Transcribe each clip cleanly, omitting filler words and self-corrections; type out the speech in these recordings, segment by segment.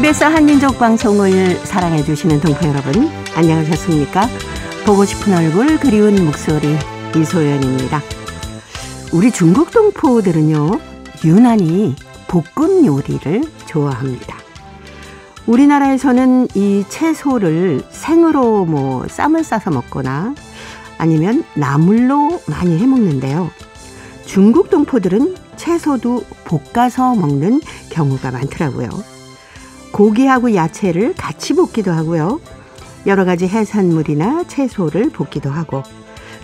KBS 한민족 방송을 사랑해주시는 동포 여러분, 안녕하셨습니까? 보고 싶은 얼굴, 그리운 목소리, 이소연입니다. 우리 중국 동포들은요, 유난히 볶음 요리를 좋아합니다. 우리나라에서는 이 채소를 생으로 쌈을 싸서 먹거나 아니면 나물로 많이 해 먹는데요. 중국 동포들은 채소도 볶아서 먹는 경우가 많더라고요. 고기하고 야채를 같이 볶기도 하고요. 여러 가지 해산물이나 채소를 볶기도 하고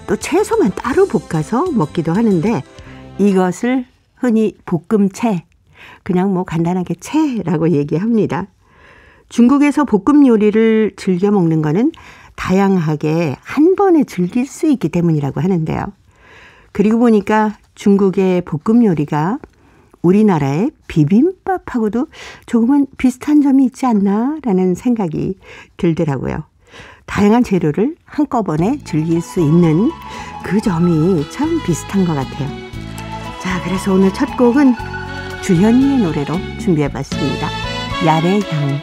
또 채소만 따로 볶아서 먹기도 하는데 이것을 흔히 볶음채, 그냥 간단하게 채라고 얘기합니다. 중국에서 볶음 요리를 즐겨 먹는 거는 다양하게 한 번에 즐길 수 있기 때문이라고 하는데요. 그리고 보니까 중국의 볶음 요리가 우리나라의 비빔밥하고도 조금은 비슷한 점이 있지 않나라는 생각이 들더라고요. 다양한 재료를 한꺼번에 즐길 수 있는 그 점이 참 비슷한 것 같아요. 자, 그래서 오늘 첫 곡은 주현미의 노래로 준비해봤습니다. 야래향.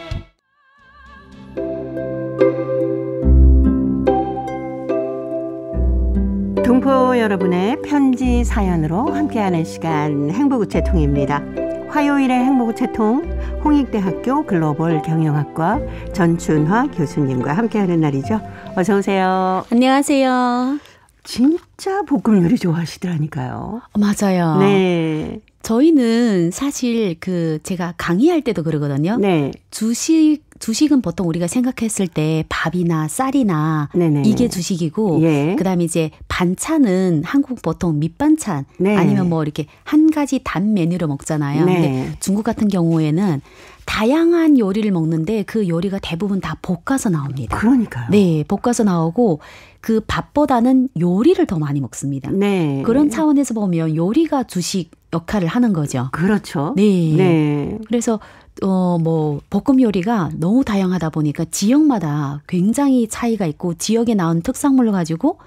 동포 여러분의 편지 사연으로 함께하는 시간, 행복우체통입니다. 화요일의 행복우체통, 홍익대학교 글로벌 경영학과 전춘화 교수님과 함께하는 날이죠. 어서 오세요. 안녕하세요. 진짜 볶음 요리 좋아하시더라니까요. 맞아요. 네. 저희는 사실 제가 강의할 때도 그러거든요. 네. 주식은 보통 우리가 생각했을 때 밥이나 쌀이나 네네네. 이게 주식이고, 예. 그다음에 이제 반찬은 한국 보통 밑반찬, 네. 아니면 이렇게 한 가지 단 메뉴로 먹잖아요. 네. 근데 중국 같은 경우에는 다양한 요리를 먹는데 그 요리가 대부분 다 볶아서 나옵니다. 그러니까요. 네, 볶아서 나오고 그 밥보다는 요리를 더 많이 먹습니다. 네. 그런 차원에서 보면 요리가 주식 역할을 하는 거죠. 그렇죠. 네. 네. 그래서 볶음 요리가 너무 다양하다 보니까 지역마다 굉장히 차이가 있고, 지역에 나온 특산물을 가지고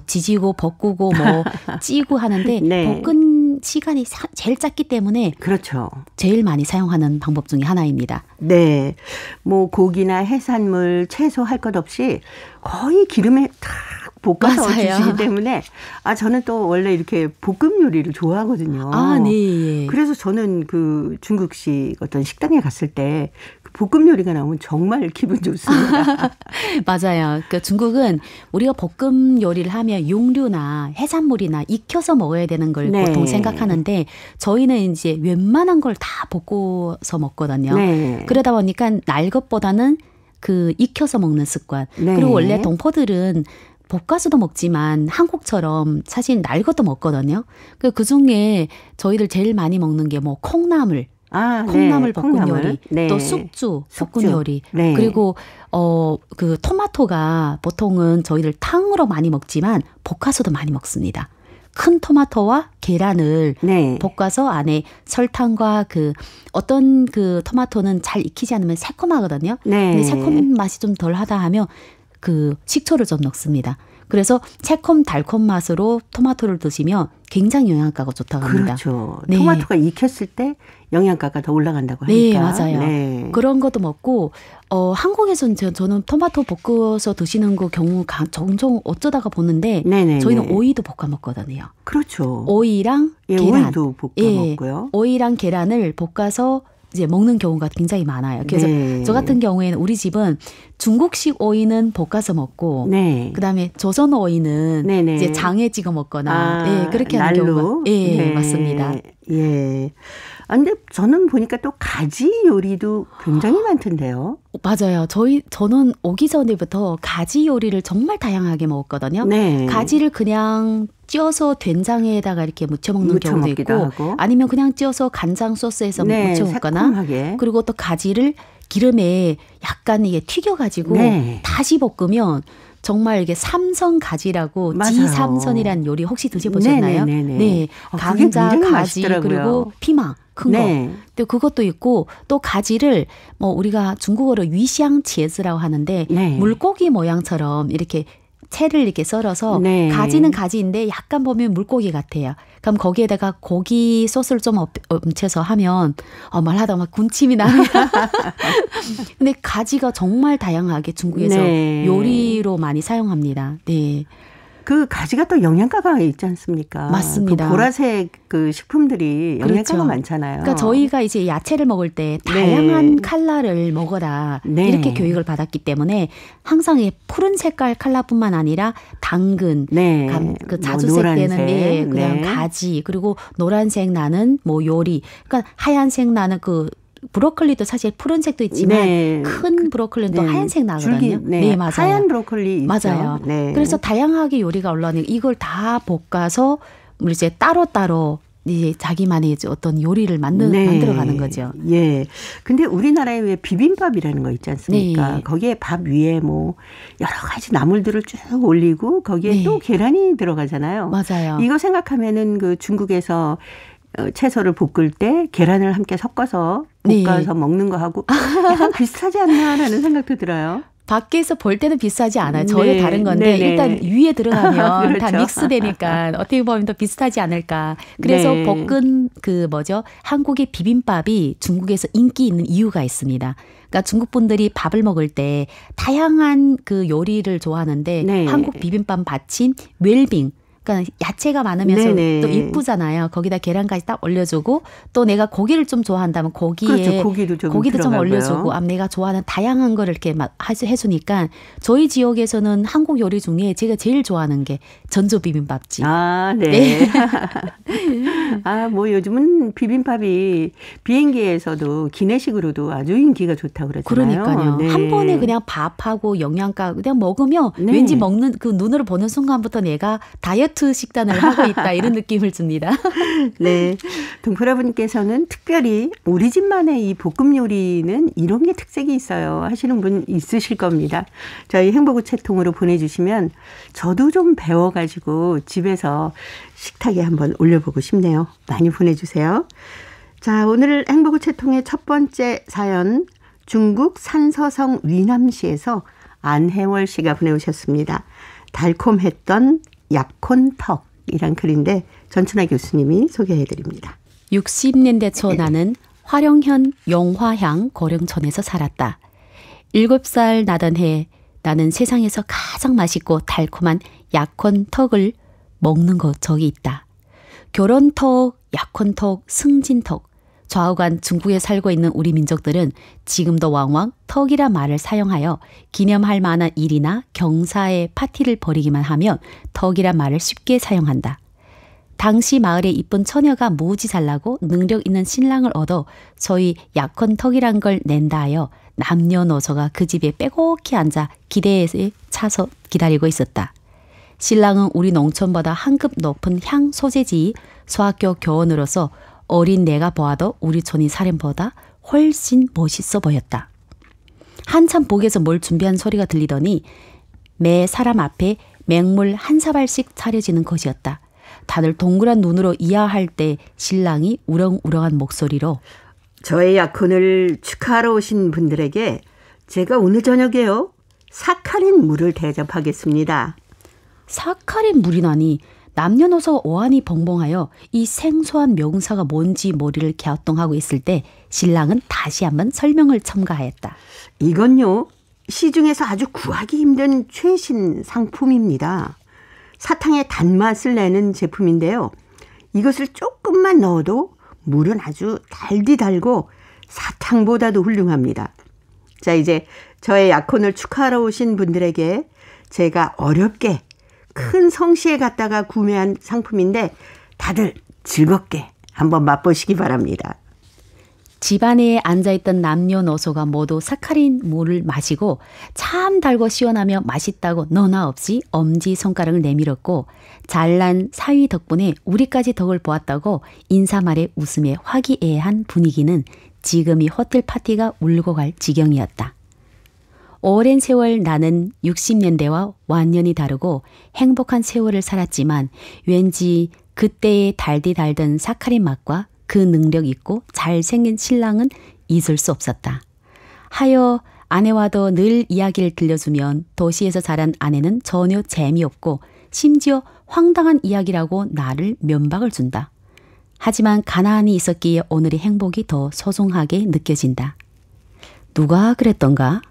지지고 볶고 찌고 하는데 네. 볶은 시간이 제일 짧기 때문에 그렇죠. 제일 많이 사용하는 방법 중에 하나입니다. 네. 고기나 해산물, 채소 할 것 없이 거의 기름에 탁 볶아서 맞아요. 주시기 때문에 저는 또 원래 이렇게 볶음 요리를 좋아하거든요. 네. 그래서 저는 중국식 어떤 식당에 갔을 때 볶음 요리가 나오면 정말 기분 좋습니다. 맞아요. 중국은 우리가 볶음 요리를 하면 육류나 해산물이나 익혀서 먹어야 되는 걸 네. 보통 생각하는데, 저희는 이제 웬만한 걸 다 볶아서 먹거든요. 네. 그러다 보니까 날 것보다는 익혀서 먹는 습관. 네. 그리고 원래 동포들은 볶아서도 먹지만 한국처럼 사실 날 것도 먹거든요. 그중에 저희들 제일 많이 먹는 게 콩나물. 콩나물 네. 볶음 콩나물. 요리, 네. 또 쑥주 볶음 요리, 네. 그리고 토마토가 보통은 저희들 탕으로 많이 먹지만 볶아서도 많이 먹습니다. 큰 토마토와 계란을 네. 볶아서 안에 설탕과 어떤 토마토는 잘 익히지 않으면 새콤하거든요. 네. 근데 새콤 맛이 좀 덜하다 하면 식초를 좀 넣습니다. 그래서 새콤 달콤 맛으로 토마토를 드시면 굉장히 영양가가 좋다고 합니다. 그렇죠. 네. 토마토가 익혔을 때 영양가가 더 올라간다고 하니까. 네, 맞아요. 네. 그런 것도 먹고, 한국에서는 저는 토마토 볶아서 드시는 경우 종종 어쩌다가 보는데, 네네네. 저희는 오이도 볶아 먹거든요. 그렇죠. 오이랑 예, 계란. 오이도 볶아 먹고요. 오이랑 계란을 볶아서 이제 먹는 경우가 굉장히 많아요. 그래서 네. 저 같은 경우에는 우리 집은 중국식 오이는 볶아서 먹고, 네. 그다음에 조선 오이는 네네. 이제 장에 찍어 먹거나, 그렇게 하는 날로? 경우가, 네. 맞습니다. 예. 근데 저는 보니까 또 가지 요리도 굉장히 많던데요. 맞아요. 저는 오기 전에부터 가지 요리를 정말 다양하게 먹었거든요. 네. 가지를 그냥 쪄서 된장에다가 이렇게 무쳐 먹는 경우도 있고, 하고. 아니면 그냥 쪄서 간장 소스에서 네, 무쳐 먹거나, 새콤하게. 그리고 또 가지를 기름에 약간 이게 튀겨가지고 네. 다시 볶으면 정말 이게 삼선 가지라고, 맞아요. 지삼선이라는 요리 혹시 드셔보셨나요? 네네네네. 네, 그게 감자, 굉장히 가지, 맛있더라고요. 그리고 피망 큰 거. 네. 또 그것도 있고, 또 가지를 우리가 중국어로 위샹茄子라고 하는데, 네. 물고기 모양처럼 이렇게 채를 이렇게 썰어서 네. 가지는 가지인데 약간 보면 물고기 같아요. 그럼 거기에다가 고기 소스를 좀 얹혀서 하면 말하다가 막 군침이 나네요. 근데 가지가 정말 다양하게 중국에서 네. 요리로 많이 사용합니다. 네. 그 가지가 또 영양가가 있지 않습니까? 맞습니다. 그 보라색 그 식품들이 영양가가 그렇죠. 많잖아요. 그러니까 저희가 이제 야채를 먹을 때 다양한 칼라를 먹어라 이렇게 교육을 받았기 때문에 항상 이 푸른 색깔 칼라뿐만 아니라 당근, 그 자주색 되는 그냥 가지 그리고 노란색 나는 뭐 요리, 그러니까 하얀색 나는 그 브로콜리도 사실 푸른색도 있지만 큰 브로콜리는 또 하얀색 나거든요. 네, 맞아요. 하얀 브로콜리 맞아요. 그래서 다양하게 요리가 올라오니까 이걸 다 볶아서 이제 따로따로 이제 자기만의 어떤 요리를 만들어가는 거죠. 예. 근데 우리나라에 왜 비빔밥이라는 거 있지 않습니까? 네. 거기에 밥 위에 뭐 여러 가지 나물들을 쭉 올리고 거기에 또 계란이 들어가잖아요. 맞아요. 이거 생각하면은 그 중국에서 채소를 볶을 때 계란을 함께 섞어서 볶아서 먹는 거하고 약간 비슷하지 않나라는 생각도 들어요. 밖에서 볼 때는 비슷하지 않아요. 전혀 다른 건데 일단 위에 들어가면 다 믹스되니까 어떻게 보면 더 비슷하지 않을까. 그래서 볶은 한국의 비빔밥이 중국에서 인기 있는 이유가 있습니다. 그러니까 중국 분들이 밥을 먹을 때 다양한 그 요리를 좋아하는데 한국 비빔밥 받침 웰빙. 그러니까 야채가 많으면서 또 이쁘잖아요. 거기다 계란까지 딱 올려주고 또 내가 고기를 좀 좋아한다면 고기에 고기도 좀 올려주고 내가 좋아하는 다양한 거를 이렇게 막 해주니까 저희 지역에서는 한국 요리 중에 제가 제일 좋아하는 게 전조 비빔밥집. 뭐 요즘은 비빔밥이 비행기에서도 기내식으로도 아주 인기가 좋다고 그러잖아요. 그러니까요. 한 번에 그냥 밥하고 영양가 그냥 먹으면 왠지 먹는 그 눈으로 보는 순간부터 내가 다이어트 식단을 하고 있다 이런 느낌을 줍니다. 네, 동프라분께서는 특별히 우리 집만의 이 볶음 요리는 이런 게 특색이 있어요 하시는 분 있으실 겁니다. 저희 행복우체통으로 보내주시면 저도 좀 배워가지고 집에서 식탁에 한번 올려보고 싶네요. 많이 보내주세요. 자, 오늘 행복우체통의 첫 번째 사연 중국 산서성 위남시에서 안혜월 씨가 보내오셨습니다. 달콤했던 약혼턱이란 글인데 전춘아 교수님이 소개해드립니다. 60년대 초 나는 화령현 용화향 고령촌에서 살았다. 7살 나던 해 나는 세상에서 가장 맛있고 달콤한 약혼턱을 먹는 적이 있다. 결혼턱, 약혼턱, 승진턱. 좌우간 중국에 살고 있는 우리 민족들은 지금도 왕왕 턱이란 말을 사용하여 기념할 만한 일이나 경사의 파티를 벌이기만 하면 턱이란 말을 쉽게 사용한다. 당시 마을에 이쁜 처녀가 무지 잘나고 능력 있는 신랑을 얻어 소위 약혼턱이란 걸 낸다 하여 남녀노소가 그 집에 빼곡히 앉아 기대에 차서 기다리고 있었다. 신랑은 우리 농촌보다 한 급 높은 향 소재지 소학교 교원으로서 어린 내가 보아도 우리 촌이 사람보다 훨씬 멋있어 보였다. 한참 복에서 뭘 준비한 소리가 들리더니 매 사람 앞에 맹물 한 사발씩 차려지는 것이었다. 다들 동그란 눈으로 이하할 때 신랑이 우렁우렁한 목소리로 저의 약혼을 축하하러 오신 분들에게 제가 오늘 저녁에요 사카린 물을 대접하겠습니다. 사카린 물이라니 남녀노소 오한이 벙벙하여 이 생소한 명사가 뭔지 머리를 갸우뚱하고 있을 때 신랑은 다시 한번 설명을 첨가하였다. 이건요 시중에서 아주 구하기 힘든 최신 상품입니다. 사탕의 단맛을 내는 제품인데요. 이것을 조금만 넣어도 물은 아주 달디 달고 사탕보다도 훌륭합니다. 자, 이제 저의 약혼을 축하하러 오신 분들에게 제가 어렵게 큰 성시에 갔다가 구매한 상품인데 다들 즐겁게 한번 맛보시기 바랍니다. 집안에 앉아있던 남녀노소가 모두 사카린 물을 마시고 참 달고 시원하며 맛있다고 너나 없이 엄지손가락을 내밀었고 잘난 사위 덕분에 우리까지 덕을 보았다고 인사말에 웃음에 화기애애한 분위기는 지금 이 호텔 파티가 울고 갈 지경이었다. 오랜 세월 나는 60년대와 완전히 다르고 행복한 세월을 살았지만 왠지 그때의 달디 달던 사카린 맛과 그 능력 있고 잘생긴 신랑은 잊을 수 없었다. 하여 아내와도 늘 이야기를 들려주면 도시에서 자란 아내는 전혀 재미없고 심지어 황당한 이야기라고 나를 면박을 준다. 하지만 가난이 있었기에 오늘의 행복이 더 소중하게 느껴진다. 누가 그랬던가?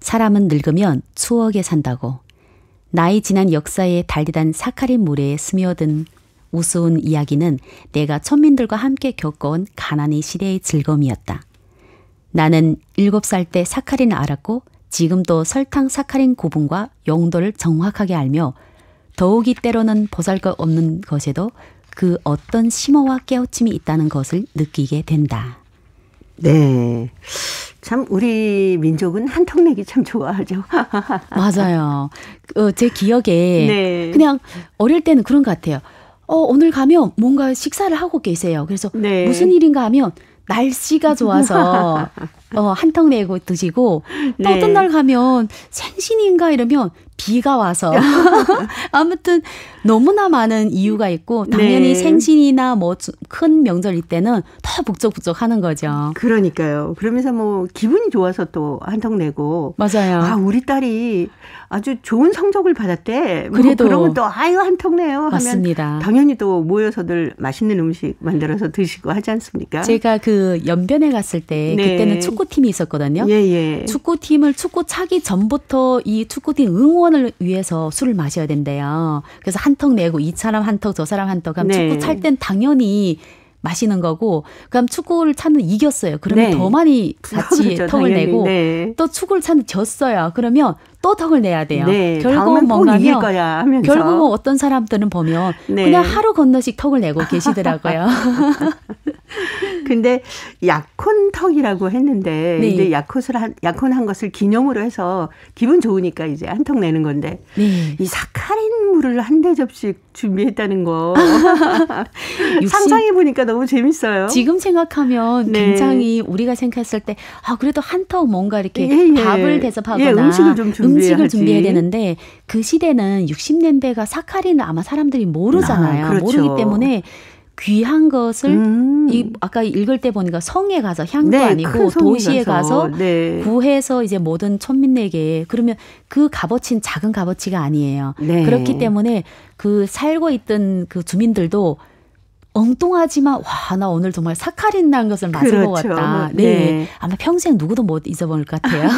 사람은 늙으면 추억에 산다고. 나이 지난 역사에 달디단 사카린 물에 스며든 우스운 이야기는 내가 천민들과 함께 겪어온 가난의 시대의 즐거움이었다. 나는 7살 때 사카린을 알았고 지금도 설탕 사카린 구분과 용도를 정확하게 알며 더욱이 때로는 보잘것없는 것에도 그 어떤 심오와 깨우침이 있다는 것을 느끼게 된다. 네. 참 우리 민족은 한턱 내기 참 좋아하죠. 맞아요. 제 기억에 네. 그냥 어릴 때는 그런 것 같아요. 오늘 가면 뭔가 식사를 하고 계세요. 그래서 네. 무슨 일인가 하면 날씨가 좋아서 한턱 내고 드시고 또 네. 어떤 날 가면 생신인가 이러면 비가 와서 아무튼 너무나 많은 이유가 있고 당연히 네. 생신이나 뭐 큰 명절일 때는 더 북적북적하는 거죠. 그러니까요. 그러면서 뭐 기분이 좋아서 또 한턱 내고. 맞아요. 아, 우리 딸이 아주 좋은 성적을 받았대. 그래도 그러면 또 아유 한턱 내요 하면 맞습니다. 당연히 또 모여서들 맛있는 음식 만들어서 드시고 하지 않습니까? 제가 그 연변에 갔을 때 네. 그때는 축구팀이 있었거든요. 예. 축구팀을 축구 차기 전부터 이 축구팀 응원을 위해서 술을 마셔야 된대요. 그래서 한턱 내고 이 사람 한턱 저 사람 한턱 하면 네. 축구 찰 땐 당연히 마시는 거고 그럼 축구를 찾는 이겼어요. 그러면 네. 더 많이 같이 그렇죠, 턱을 당연히. 내고 네. 또 축구를 찾는 졌어요. 그러면 또 턱을 내야 돼요. 네. 결국은 꼭 이길 뭔가면 거야 하면서. 결국은 어떤 사람들은 보면 네. 그냥 하루 건너씩 턱을 내고 계시더라고요. 근데 약혼턱이라고 했는데 네. 이제 약혼한 것을 기념으로 해서 기분 좋으니까 이제 한턱 내는 건데 네. 이 사카린 물을 한 대접씩 준비했다는 거 60 상상해 보니까 너무 재밌어요. 지금 생각하면 네. 굉장히 우리가 생각했을 때 그래도 한턱 뭔가 이렇게 예. 밥을 대접하거나 예, 음식을 좀 준비해야지. 준비해야 되는데 그 시대는 60년대가 사카린을 아마 사람들이 모르잖아요. 그렇죠. 모르기 때문에 귀한 것을 아까 읽을 때 보니까 성에 가서 향도 네, 아니고 큰 성에 도시에 가서 네. 구해서 이제 모든 천민에게 그러면 그 값어치는 작은 값어치가 아니에요. 네. 그렇기 때문에 그 살고 있던 그 주민들도 엉뚱하지만 나 오늘 정말 사카린 난 것을 맞은 것 같다. 네. 아마 평생 누구도 못 잊어버릴 것 같아요.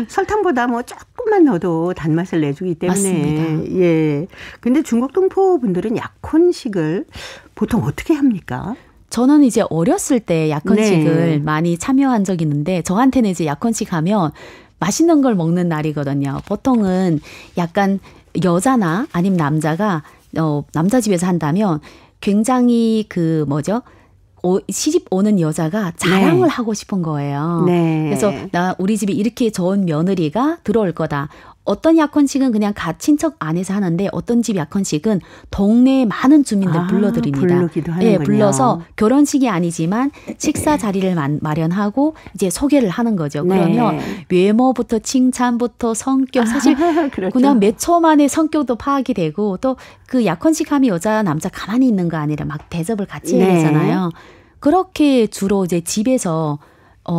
설탕보다 뭐 조금만 넣어도 단맛을 내주기 때문에. 맞습니다. 예. 근데 중국 동포 분들은 약혼식을 보통 어떻게 합니까? 저는 이제 어렸을 때 약혼식을 네. 많이 참여한 적이 있는데 저한테는 이제 약혼식 하면 맛있는 걸 먹는 날이거든요. 보통은 약간 여자나 아니면 남자가 남자 집에서 한다면 굉장히 시집 오는 여자가 자랑을 네. 하고 싶은 거예요. 네. 그래서 우리 집에 이렇게 좋은 며느리가 들어올 거다. 어떤 약혼식은 그냥 친척 안에서 하는데 어떤 집 약혼식은 동네에 많은 주민들 불러드립니다. 부르기도 하는군요. 예, 불러서 결혼식이 아니지만 식사 자리를 마련하고 이제 소개를 하는 거죠. 그러면 네. 외모부터 칭찬부터 성격 사실 그렇죠. 그냥 몇 초 만에 성격도 파악이 되고 또 그 약혼식 하면 여자 남자 가만히 있는 거 아니라 막 대접을 같이 해야 되잖아요. 그렇게 주로 이제 집에서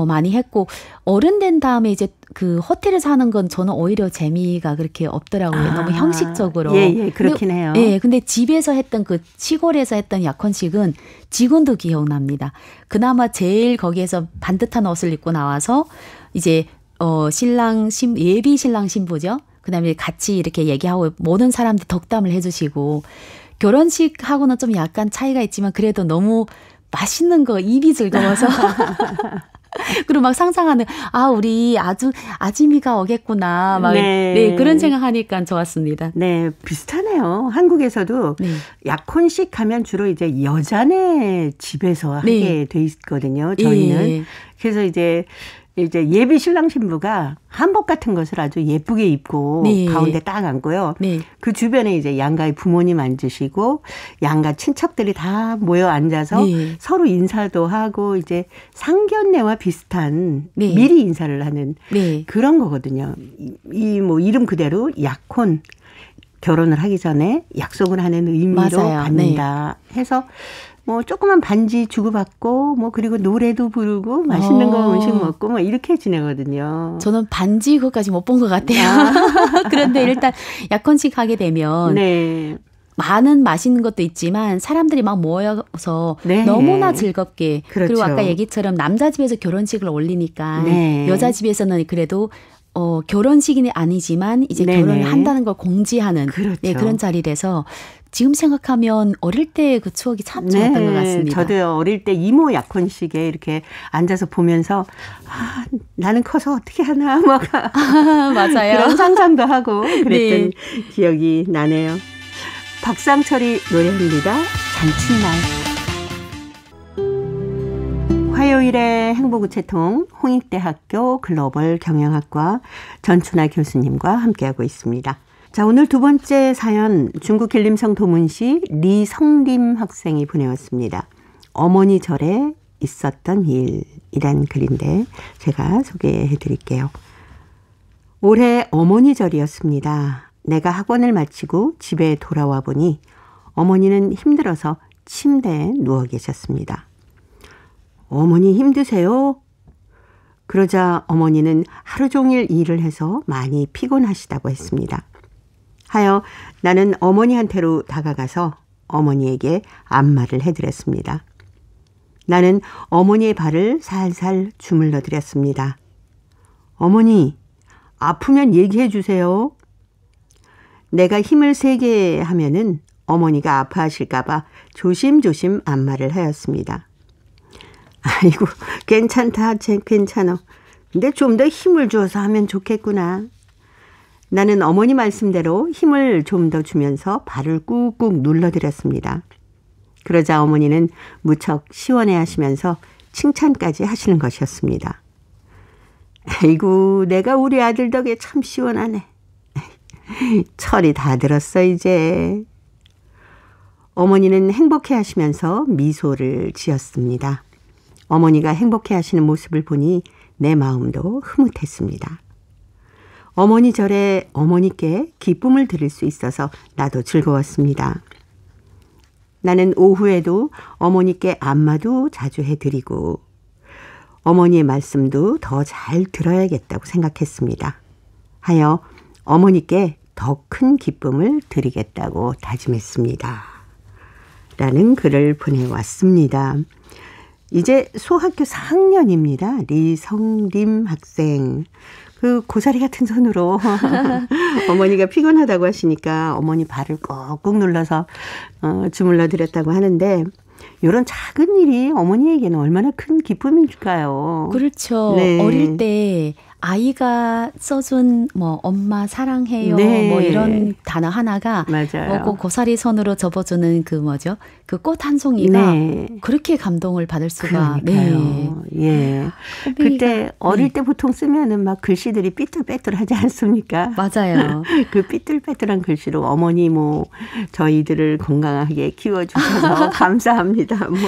많이 했고 어른 된 다음에 이제 그 호텔에서 하는 건 저는 오히려 재미가 그렇게 없더라고요. 너무 형식적으로. 예, 그렇긴 해요. 예, 근데 집에서 했던 그 시골에서 했던 약혼식은 지금도 기억납니다. 그나마 제일 거기에서 반듯한 옷을 입고 나와서 이제 예비 신랑 신부죠. 그다음에 같이 이렇게 얘기하고 모든 사람들이 덕담을 해주시고 결혼식하고는 좀 약간 차이가 있지만 그래도 너무 맛있는 거 입이 즐거워서 그리고 막 상상하는 우리 아지미가 오겠구나 막 네, 그런 생각하니까 좋았습니다. 네, 비슷하네요. 한국에서도 네. 약혼식 하면 주로 이제 여자네 집에서 하게 돼 있거든요. 저희는. 예. 그래서 이제 예비 신랑 신부가 한복 같은 것을 아주 예쁘게 입고 네. 가운데 딱 앉고요. 네. 그 주변에 이제 양가의 부모님 앉으시고 양가 친척들이 다 모여 앉아서 네. 서로 인사도 하고 이제 상견례와 비슷한 네. 미리 인사를 하는 네. 그런 거거든요. 뭐 이름 그대로 약혼. 결혼을 하기 전에 약속을 하는 의미로 맞아요. 갖는다 해서 뭐 조그만 반지 주고받고 뭐 그리고 노래도 부르고 맛있는 거 음식 먹고 뭐 이렇게 지내거든요. 저는 반지 그것까지 못 본 것 같아요. 그런데 일단 약혼식 하게 되면 네. 많은 맛있는 것도 있지만 사람들이 막 모여서 네. 너무나 즐겁게 그렇죠. 그리고 아까 얘기처럼 남자 집에서 결혼식을 올리니까 네. 여자 집에서는 그래도 결혼식이 아니지만 이제 네네. 결혼을 한다는 걸 공지하는 그렇죠. 네, 그런 자리라서 지금 생각하면 어릴 때 그 추억이 참 좋았던 것 같습니다. 저도 어릴 때 이모 약혼식에 이렇게 앉아서 보면서 나는 커서 어떻게 하나 막 맞아요. 그런 상상도 하고 그랬던 네. 기억이 나네요. 박상철이 노래합니다. 잔칫날. 화요일의 행복우체통 홍익대학교 글로벌 경영학과 전춘아 교수님과 함께하고 있습니다. 자, 오늘 두 번째 사연 중국 길림성 도문시 리성림 학생이 보내왔습니다. 어머니 절에 있었던 일이란 글인데 제가 소개해 드릴게요. 올해 어머니 절이었습니다. 내가 학원을 마치고 집에 돌아와 보니 어머니는 힘들어서 침대에 누워 계셨습니다. 어머니 힘드세요? 그러자 어머니는 하루 종일 일을 해서 많이 피곤하시다고 했습니다. 하여 나는 어머니한테로 다가가서 어머니에게 안마를 해드렸습니다. 나는 어머니의 발을 살살 주물러 드렸습니다. 어머니, 아프면 얘기해 주세요. 내가 힘을 세게 하면은 어머니가 아파하실까 봐 조심조심 안마를 하였습니다. 아이고, 괜찮다, 괜찮아. 근데 좀 더 힘을 주어서 하면 좋겠구나. 나는 어머니 말씀대로 힘을 좀 더 주면서 발을 꾹꾹 눌러드렸습니다. 그러자 어머니는 무척 시원해 하시면서 칭찬까지 하시는 것이었습니다. 아이고, 내가 우리 아들 덕에 참 시원하네. 철이 다 들었어, 이제. 어머니는 행복해 하시면서 미소를 지었습니다. 어머니가 행복해 하시는 모습을 보니 내 마음도 흐뭇했습니다. 어머니 절에 어머니께 기쁨을 드릴 수 있어서 나도 즐거웠습니다. 나는 오후에도 어머니께 안마도 자주 해드리고 어머니의 말씀도 더 잘 들어야겠다고 생각했습니다. 하여 어머니께 더 큰 기쁨을 드리겠다고 다짐했습니다. 라는 글을 보내왔습니다. 이제 소학교 4학년입니다. 리성림 학생. 그 고사리 같은 손으로 어머니가 피곤하다고 하시니까 어머니 발을 꾹꾹 눌러서 주물러 드렸다고 하는데 이런 작은 일이 어머니에게는 얼마나 큰 기쁨일까요? 그렇죠. 네. 어릴 때 아이가 써준 뭐 엄마 사랑해요 네. 뭐 이런 단어 하나가 맞아요. 그 고사리 손으로 접어주는 그 뭐죠? 그 꽃 한 송이가 네. 그렇게 감동을 받을 수가. 그러니까요. 네. 예. 그때 어릴 때 보통 쓰면은 막 글씨들이 삐뚤빼뚤하지 않습니까? 맞아요. 그 삐뚤빼뚤한 글씨로 어머니 뭐 저희들을 건강하게 키워주셔서 감사합니다. 뭐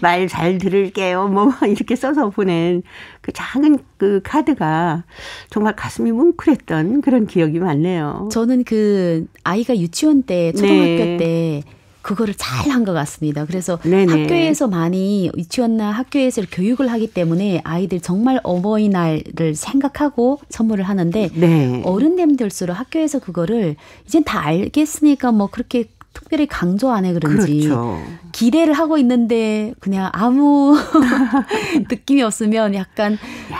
말 잘 들을게요. 뭐 이렇게 써서 보낸 그 작은 그 카드가 정말 가슴이 뭉클했던 그런 기억이 많네요. 저는 그 아이가 유치원 때 초등학교 네. 때 그거를 잘 한 것 같습니다. 그래서 네네. 학교에서 많이 유치원이나 학교에서 교육을 하기 때문에 아이들 정말 어버이날을 생각하고 선물을 하는데 네. 어른 되면 될수록 학교에서 그거를 이젠 다 알겠으니까 뭐 그렇게 특별히 강조 안 해 그런지 그렇죠. 기대를 하고 있는데 그냥 아무 느낌이 없으면 약간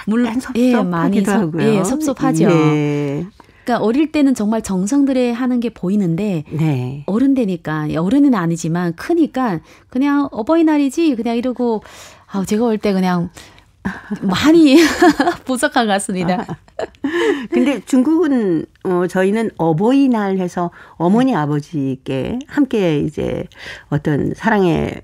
물론 섭섭하기도 하고요. 섭섭하죠. 예. 그러니까 어릴 때는 정말 정성들에 하는 게 보이는데 네. 어른 되니까 어른은 아니지만 크니까 그냥 어버이날이지 그냥 이러고 제가 올 때 그냥 많이 부족한 것 같습니다. 근데 중국은 저희는 어버이날 해서 어머니 아버지께 함께 이제 어떤 사랑의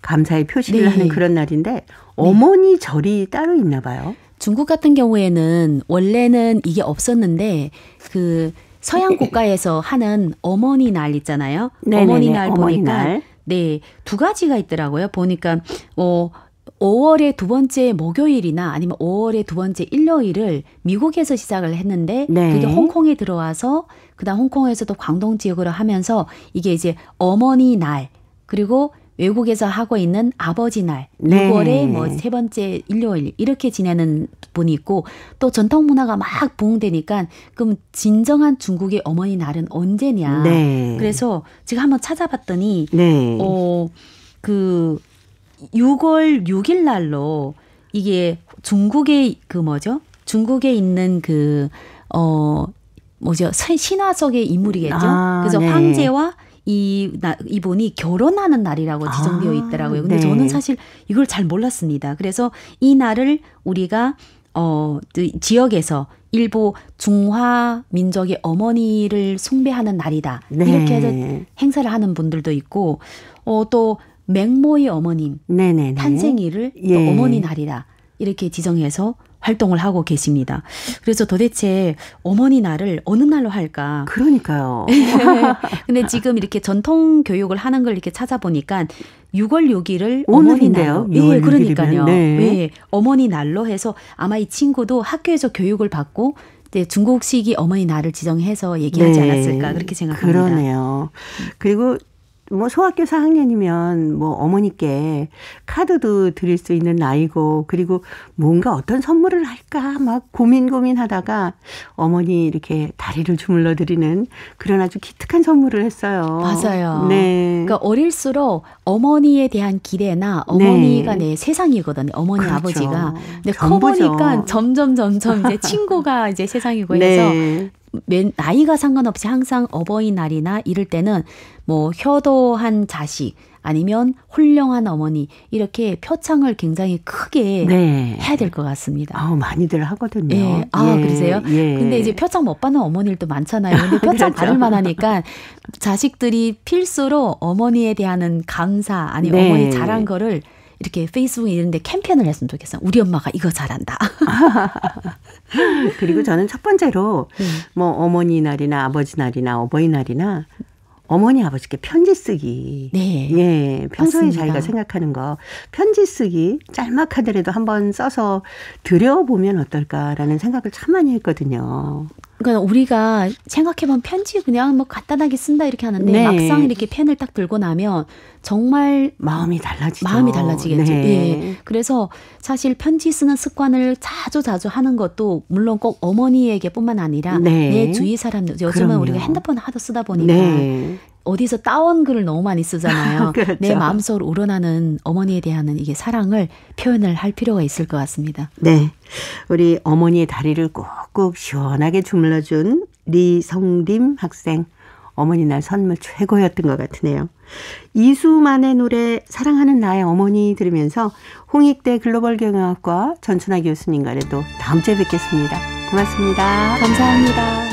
감사의 표시를 네. 하는 그런 날인데 어머니 절이 따로 있나 봐요. 중국 같은 경우에는 원래는 이게 없었는데 그 서양 국가에서 하는 어머니 날 있잖아요. 네네네. 어머니 날 보니까 어머니날. 네, 두 가지가 있더라고요. 보니까 5월의 두 번째 목요일이나 아니면 5월의 두 번째 일요일을 미국에서 시작을 했는데 네. 그게 홍콩에 들어와서 그다음 홍콩에서도 광동 지역으로 하면서 이게 이제 어머니 날 그리고 외국에서 하고 있는 아버지 날, 네. 6월에 뭐 세 번째 일요일 이렇게 지내는 분이 있고 또 전통 문화가 막 부흥되니까 그럼 진정한 중국의 어머니 날은 언제냐. 네. 그래서 제가 한번 찾아봤더니 네. 그 6월 6일 날로 이게 중국의 그 뭐죠? 중국에 있는 그 신화 속의 인물이겠죠. 그래서 네. 황제와 이분이 결혼하는 날이라고 지정되어 있더라고요. 근데 네. 저는 사실 이걸 잘 몰랐습니다. 그래서 이 날을 우리가 지역에서 일부 중화 민족의 어머니를 숭배하는 날이다. 네. 이렇게 해서 행사를 하는 분들도 있고 또 맹모의 어머님 네네네. 탄생일을 예. 또 어머니 날이다. 이렇게 지정해서 활동을 하고 계십니다. 그래서 도대체 어머니 날을 어느 날로 할까? 그러니까요. 근데 지금 이렇게 전통 교육을 하는 걸 이렇게 찾아보니까 6월 6일을 오늘인데요. 어머니 날로. 6월 예, 그러니까요. 6일이면. 네. 예, 어머니 날로 해서 아마 이 친구도 학교에서 교육을 받고 중국식이 어머니 날을 지정해서 얘기하지 네. 않았을까 그렇게 생각합니다. 그러네요. 그리고 뭐 소학교 4학년이면 뭐 어머니께 카드도 드릴 수 있는 나이고 그리고 뭔가 어떤 선물을 할까 막 고민하다가 어머니 이렇게 다리를 주물러 드리는 그런 아주 기특한 선물을 했어요. 맞아요. 네. 그러니까 어릴수록 어머니에 대한 기대나 어머니가 내 세상이거든요. 어머니 그렇죠. 아버지가. 근데 전부죠. 커보니까 점점 이제 친구가 이제 세상이고 해서 네. 나이가 상관없이 항상 어버이날이나 이럴 때는 뭐 효도한 자식 아니면 훌륭한 어머니 이렇게 표창을 굉장히 크게 네. 해야 될 것 같습니다. 많이들 하거든요. 예. 그러세요? 예. 근데 이제 표창 못 받는 어머니들도 많잖아요. 근데 표창 그렇죠. 받을 만하니까 자식들이 필수로 어머니에 대한 감사 아니면 네. 어머니 잘한 거를 이렇게 페이스북에 이런 데 캠페인을 했으면 좋겠어요. 우리 엄마가 이거 잘한다. 그리고 저는 첫 번째로 뭐 어머니 날이나 아버지 날이나 어버이날이나 어머니 아버지께 편지 쓰기. 네. 예. 평소에 맞습니다. 자기가 생각하는 거 편지 쓰기 짤막하더라도 한번 써서 드려보면 어떨까라는 생각을 참 많이 했거든요. 그러니까 우리가 생각해보면 편지 그냥 뭐 간단하게 쓴다 이렇게 하는데 네. 막상 이렇게 펜을 딱 들고 나면 정말 마음이 달라지죠. 마음이 달라지겠죠. 네. 예. 그래서 사실 편지 쓰는 습관을 자주 하는 것도 물론 꼭 어머니에게뿐만 아니라 네. 내 주위 사람들 요즘은 그럼요. 우리가 핸드폰 하도 쓰다 보니까 네. 어디서 따온 글을 너무 많이 쓰잖아요. 그렇죠. 내 마음속으로 우러나는 어머니에 대한 이게 사랑을 표현을 할 필요가 있을 것 같습니다. 네. 우리 어머니의 다리를 꾹꾹 시원하게 주물러준 리성림 학생. 어머니날 선물 최고였던 것 같으네요. 이수만의 노래 사랑하는 나의 어머니 들으면서 홍익대 글로벌경영학과 전춘아 교수님과는 또 다음 주에 뵙겠습니다. 고맙습니다. 감사합니다.